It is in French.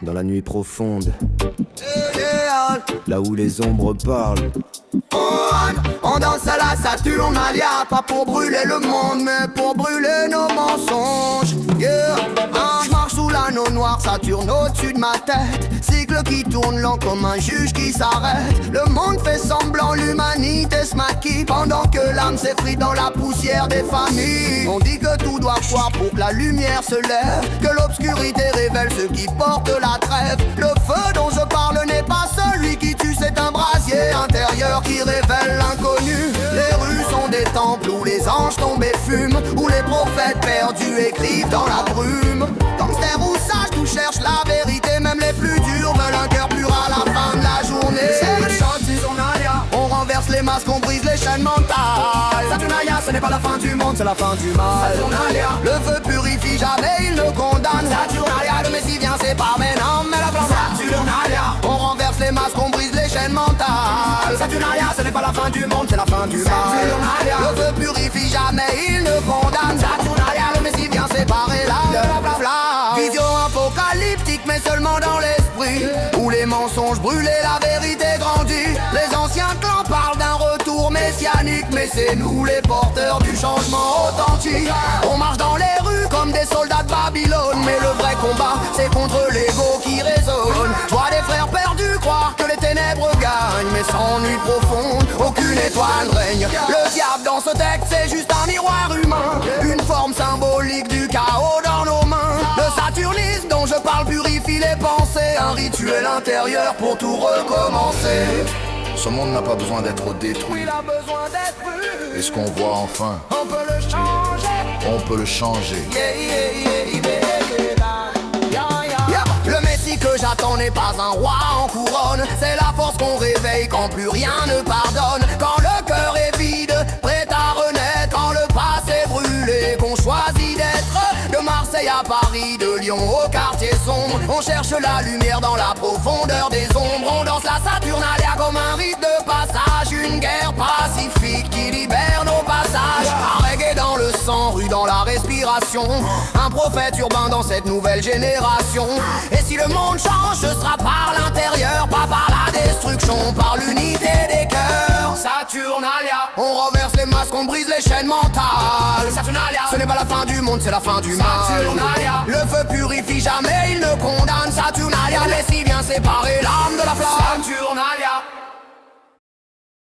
dans la nuit profonde, là où les ombres parlent. On danse à la Saturnalia, pas pour brûler le monde, mais pour brûler nos mensonges. Yeah. Je marche sous l'anneau noir, Saturne au-dessus de ma tête. Cycle qui tourne lent comme un juge qui s'arrête. Le monde fait semblant, l'humanité se maquille, pendant que l'âme s'effrite dans la poussière des familles. On dit que tout doit croire pour que la lumière se lève, que l'obscurité révèle ceux qui portent la trêve. Le feu dont je parle n'est pas celui qui tue, c'est un brasier intérieur qui révèle l'inconnu. Les rues sont des temples où les anges tombés fument, où les prophètes perdus écrivent dans la brume. Gangster ou sage, tout cherche la vérité, même les plus durs veulent un cœur pur à la fin de la journée. C'est le chant de Saturnalia, on renverse les masques, on brise les chaînes mentales. Saturnalia, ce n'est pas la fin du monde, c'est la fin du mal. Saturnalia, le feu purifie, jamais il ne condamne. Saturnalia, le Messie vient, c'est pas maintenant, mais la flamme. Saturnalia, on renverse les masques, on brise les chaînes mentales. Saturnalia, ce n'est pas la fin du monde, c'est la fin du mal. Saturnalia, le feu purifie, jamais il ne condamne. Saturnalia, le Messie vient séparer l'âme de la flamme. Vision apocalyptique, mais seulement dans l'esprit, où les mensonges brûlent et la vérité grandit. Les anciens clans parlent d'un retour messianique, mais c'est nous les porteurs du changement authentique. On marche dans les rues comme des soldats de Babylone, mais le vrai combat, c'est contre l'ego qui résonne. Je vois des frères perdus croire que les ténèbres gagnent, mais sans nuit profonde, aucune étoile règne. Le diable dans ce texte, c'est juste un miroir humain, une forme symbolique du chaos dans nos mains. Le saturnisme dont je parle purifie les pensées, un rituel intérieur pour tout recommencer. Ce monde n'a pas besoin d'être détruit. Il a besoin d'être vu. Et ce qu'on voit enfin, On peut le changer. on peut le changer. Le Messie que j'attends n'est pas un roi en couronne, c'est la force qu'on réveille quand plus rien ne pardonne. Quand le cœur est vide, prêt à renaître, quand le passé brûlé, qu'on choisit d'être. De Marseille à Paris, de Lyon au quartier sombre, on cherche la lumière dans la profondeur des ombres. On danse la Saturnalia comme un rite de passage, une guerre pacifique qui libère nos passages. Un reggae dans le sang, rue dans la respiration, un prophète urbain dans cette nouvelle génération. Et si le monde change, ce sera par l'intérieur, pas par la destruction, par l'unité des cœurs. Saturnalia, on renverse les masques, on brise les chaînes mentales. Saturnalia, ce n'est pas la fin du monde, c'est la fin du mal. Saturnalia, le feu purifie, jamais il ne condamne. Saturnalia, mais si vient séparer l'âme de la flamme. Saturnalia.